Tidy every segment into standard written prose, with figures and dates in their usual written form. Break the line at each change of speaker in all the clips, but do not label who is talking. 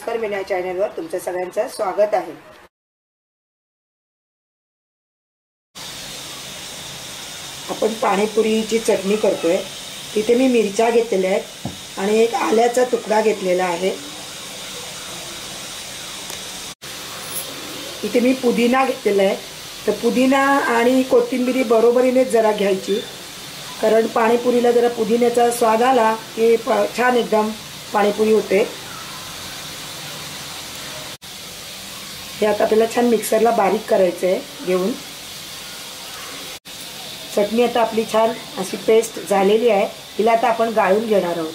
रुचकर मेनू या चॅनलवर तुमचं सगळ्यांचं स्वागत आहे। आपण पाणीपुरीची चटणी करतोय। इथे मी मिरच्या घेतलेल्या आहेत आणि एक आल्याचा तुकडा घेतलेला आहे। इथे मी पुदिना घेतलेला आहे। तर पुदिना आणि कोथिंबीर बरोबरीने जरा घ्यायची, कारण पाणीपुरीला जरा पुदिन्याचा स्वाद आला की छान एकदम पाणीपुरी होते। हे आता आपल्याला छान मिक्सरला बारीक करायचं आहे घेऊन। चटणी आता आपली छान अशी पेस्ट झालेली आहे। हिला आता आपण गाळून घेणार आहोत।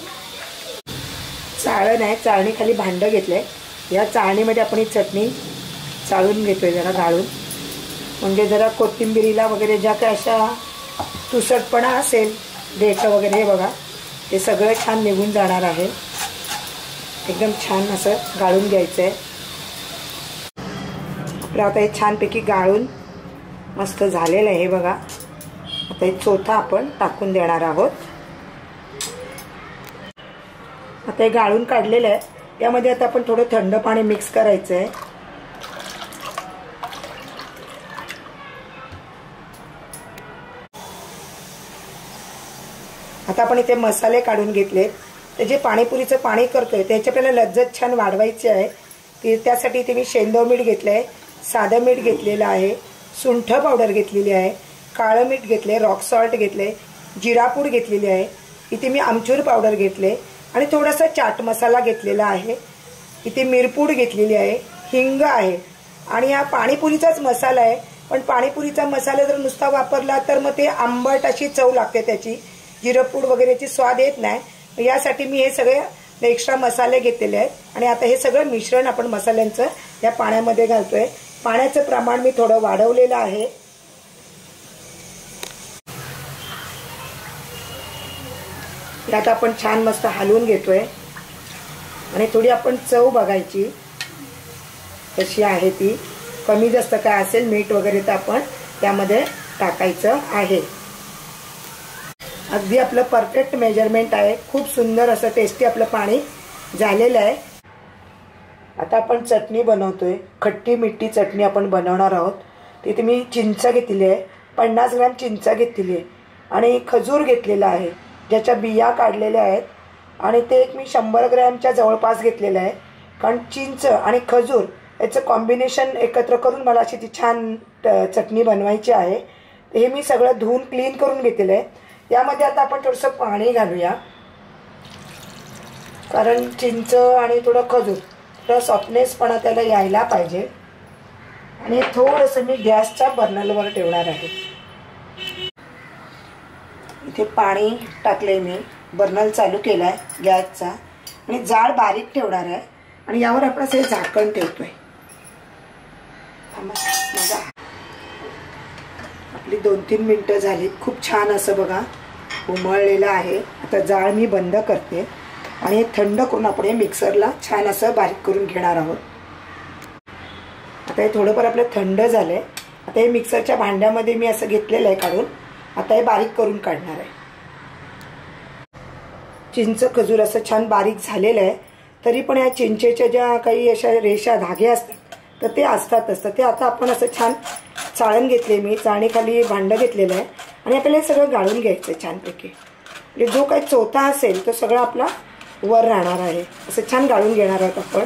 चाळण आहे, चाळणीखाली भांडं घेतलंय। या चाळणीमध्ये आपण ही चटणी चाळून घेतोय जरा गाळून, म्हणजे जरा कोथिंबीरीला वगैरे ज्या काय अशा तुसटपणा असेल, देठ वगैरे, हे बघा ते सगळं छान निघून जाणार आहे। एकदम छान असं गाळून घ्यायचं आहे। आपलं आता हे छानपैकी गाळून मस्त झालेलं आहे। हे बघा, आता हे चोथा आपण टाकून देणार आहोत। आता हे गाळून काढलेलं आहे। यामध्ये आता आपण थोडं थंड पाणी मिक्स करायचं आहे। आता आपण इथे मसाले काढून घेतले। ते जे पाणीपुरीचं पाणी करतोय त्याची आपल्याला लज्जत छान वाढवायची आहे। त्यासाठी इथे मी शेंदव मीठ घेतलंय, साधं मीठ घेतलेलं आहे, सुंठ पावडर घेतलेली आहे, काळं मीठ घेतले, रॉक सॉल्ट घेतले, जिरापूड घेतलेली आहे, इथे मी आमचूर पावडर घेतले आणि थोडासा चाट मसाला घेतलेला आहे। इथे मिरपूड घेतलेली आहे, हिंग आहे आणि हा पाणीपुरीचाच मसाला आहे। पण पाणीपुरीचा मसाला जर नुसता वापरला तर मग ते आंबट अशी चव लागते त्याची, जिरापूड वगैरेची स्वाद येत नाही। यासाठी मी हे सगळे एक्स्ट्रा मसाले घेतलेले आहेत आणि आता हे सगळं मिश्रण आपण मसाल्यांचं या पाण्यामध्ये घालतोय। पाण्याचं प्रमाण मी थोडं वाढवलेलं आहे। यात आपण छान मस्त हलवून घेतोय आणि थोडी आपण चव बघायची कशी आहे ती, कमी जास्त काय असेल मीठ वगैरे तर आपण त्यामध्ये टाकायचं आहे। अगदी आपलं परफेक्ट मेजरमेंट आहे। खूप सुंदर असं टेस्टी आपलं पाणी झालेलं आहे। आता आपण चटणी बनवतोय, खट्टी मिठी चटणी आपण बनवणार आहोत। तिथे मी चिंच घेतली आहे, 50 ग्रॅम चिंच घेतलेली आहे आणि खजूर घेतलेला आहे ज्याच्या बिया काढलेल्या आहेत आणि ते एक मी 100 ग्रॅमच्या जवळपास घेतलेलं आहे। कारण चिंच आणि खजूर याचं कॉम्बिनेशन एकत्र करून मला अशी ती छान चटणी बनवायची आहे। हे मी सगळं धुवून क्लीन करून घेतलेलं आहे। यामध्ये आता आपण थोडंसं पाणी घालूया, कारण चिंच आणि थोडं खजूर थोडा सॉफ्टनेसपणा त्याला यायला पाहिजे। आणि थोडंसं मी गॅसच्या बर्नरवर ठेवणार आहे। इथे पाणी टाकले, मी बर्नर चालू केला आहे गॅसचा आणि जाळ बारीक ठेवणार आहे आणि यावर आपण असं झाकण ठेवतोय। आपली 2-3 मिनिटं झाली, खूप छान असं बघा उमळलेलं आहे। आता जाळ मी बंद करते आणि थंड करून आपण हे मिक्सरला छान असं बारीक करून घेणार आहोत। आता हे थोडंफार आपलं थंड झालंय। आता हे मिक्सरच्या भांड्यामध्ये मी असं घेतलेलं आहे काढून, आता हे बारीक करून काढणार आहे। चिंच खजूर असं छान बारीक झालेलं आहे, तरी पण या चिंचेच्या ज्या काही अशा रेषा धागे असतात तर ते असतातच। ते आता आपण असं छान चाळण घेतले, मी चाळणीखाली भांडं घेतलेलं आहे आणि आपल्याला हे सगळं गाळून घ्यायचं छानपैकी। म्हणजे जो काही चोथा असेल तो सगळा आपला वर राहणार आहे। असं छान गाळून घेणार आहोत आपण।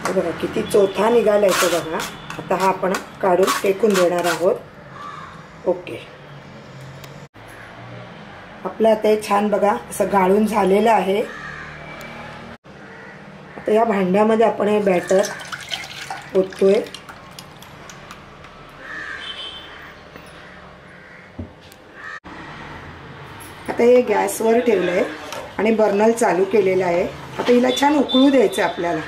बघा किती चोथा निघालाय तो बघा। आता हा आपण काढून फेकून देणार आहोत। ओके, आपलं आता हे छान बघा असं गाळून झालेलं आहे। आता या भांड्यामध्ये आपण हे बॅटर ओततोय। आता हे गॅसवर ठेवलंय आणि बर्नर चालू केलेलं आहे। आता हिला छान उकळू द्यायचं आपल्याला।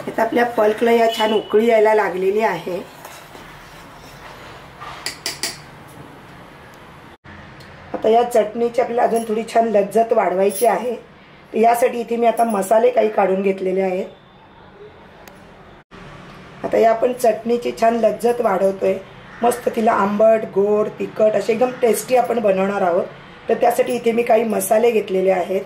आता आपल्या पल्कला या छान उकळी यायला लागलेली आहे। आता या चटणीची आपल्याला अजून थोडी छान लज्जत वाढवायची आहे। यासाठी इथे मी आता मसाले काही काढून घेतलेले आहेत। आता या आपण चटणीची छान लज्जत वाढवतोय मस्त तिला आंबट, गोड, तिखट असे एकदम टेस्टी आपण बनवणार आहोत. तर त्यासाठी इथे मी काही मसाले घेतलेले आहेत.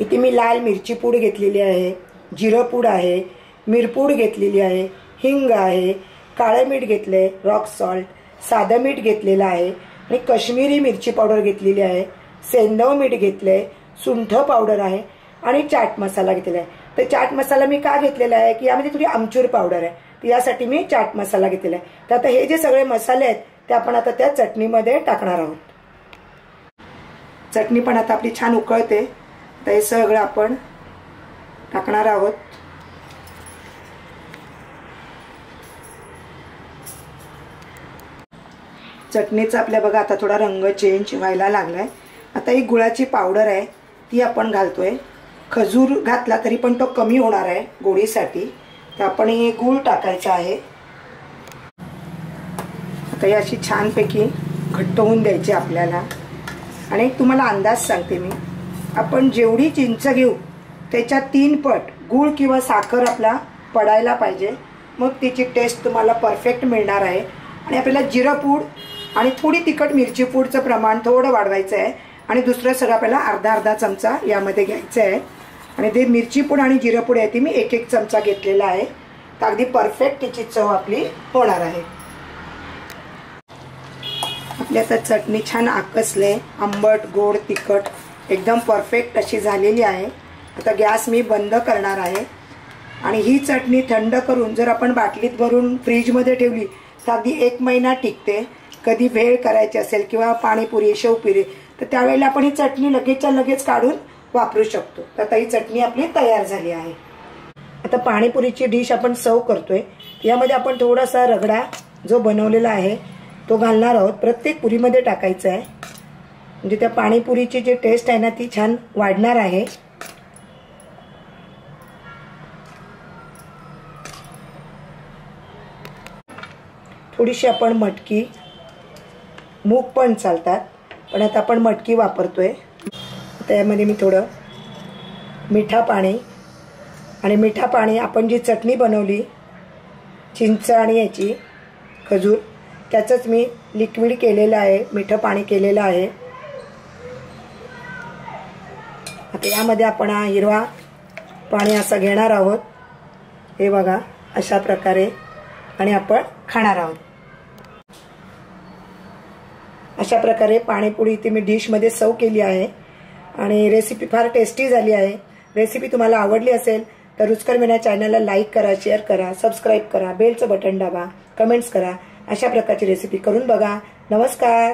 इथे मी लाल मिरची पूड घेतलेली आहे, जिरं पूड आहे, मिरपूड घेतलेली आहे, हिंग आहे, काळे मीठ घेतले, रॉक सॉल्ट, साधं मीठ घेतलेलं आहे आणि कश्मीरी मिरची पावडर घेतलेली आहे, सेंधव मीठ घेतले, सुंठ पावडर आहे आणि चाट मसाला घेतलेला आहे. तर चाट मसाला मी का घेतलेला आहे की यामध्ये थोडी आमचूर पावडर आहे, तर यासाठी मी चाट मसाला घेतलेला आहे. तर आता हे जे सगळे मसाले आहेत ते आपण आता त्या चटणीमध्ये टाकणार आहोत. चटणी पण आता आपली छान उकळते. तर हे सगळं आपण टाकणार आहोत. चटणीचा आपल्या बघा आता थोडा रंग चेंज व्हायला लागलाय. आता ही गुळाची पावडर आहे ती आपण घालतोय. खजूर घातला तरी पण तो कमी होणार आहे गोडीसाठी, तर आपण हे गूळ टाकायचा आहे. आता ही अशी छानपैकी घट्ट होऊन द्यायची आपल्याला. आणि तुम्हाला अंदाज सांगते मी, आपण जेवढी चिंच घेऊ त्याच्या 3 पट गूळ किंवा साखर आपला पडायला पाहिजे, मग तिची टेस्ट तुम्हाला परफेक्ट मिळणार आहे. आणि आपल्याला जिरं पूड आणि थोडी तिखट मिरची पूडचं प्रमाण थोडं वाढवायचं आहे. आणि दुसरं सगळं आपल्याला अर्धा चमचा यामध्ये घ्यायचं आहे. आणि ते मिरची पूड आणि जिरं पूड आहे ती मी 1 चमचा घेतलेला आहे. तर अगदी परफेक्ट तिची चव आपली होणार आहे. आपली आता चटणी छान आकसले, आंबट, गोड, तिखट एकदम परफेक्ट अशी झालेली आहे. आता गॅस मी बंद करणार आहे. आणि ही चटणी थंड करून जर आपण बाटलीत भरून फ्रीजमध्ये ठेवली तर अगदी 1 महिना टिकते. कधी भेळ करायची असेल किंवा पाणीपुरी, शेवपुरी, तर त्यावेळेला आपण ही चटणी लगेचच्या लगेच काढून वापरू शकतो. तर आता ही चटणी आपली तयार झाली आहे. आता पाणीपुरीची डिश आपण सर्व करतोय. यामध्ये आपण थोडासा रगडा जो बनवलेला आहे तो घालणार आहोत. प्रत्येक पुरीमध्ये टाकायचा आहे, म्हणजे त्या पाणीपुरीची जी टेस्ट आहे ना ती छान वाढणार आहे. थोडीशी आपण मटकी, मूग पण चालतात पण आता आपण मटकी वापरतोय. त्यामध्ये मी थोडं मिठा पाणी, आणि मिठा पाणी आपण जी चटणी बनवली चिंच आणि याची खजूर त्याचंच मी लिक्विड केलेलं आहे, मिठं पाणी केलेलं आहे. आता यामध्ये आपण हा हिरवा पाणी असं घेणार आहोत, हे बघा अशा प्रकारे, आणि आपण खाणार आहोत. अशा प्रकारे पाणीपुरी इथे मी डिशमध्ये सर्व केली आहे. आणि रेसिपी फार टेस्टी झाली आहे. रेसिपी तुम्हाला आवडली असेल तर रुचकर मेनू चॅनलला लाईक करा, शेअर करा, सबस्क्राईब करा, बेलचं बटन दाबा, कमेंट्स करा. अशा प्रकारची रेसिपी करून बघा. नमस्कार.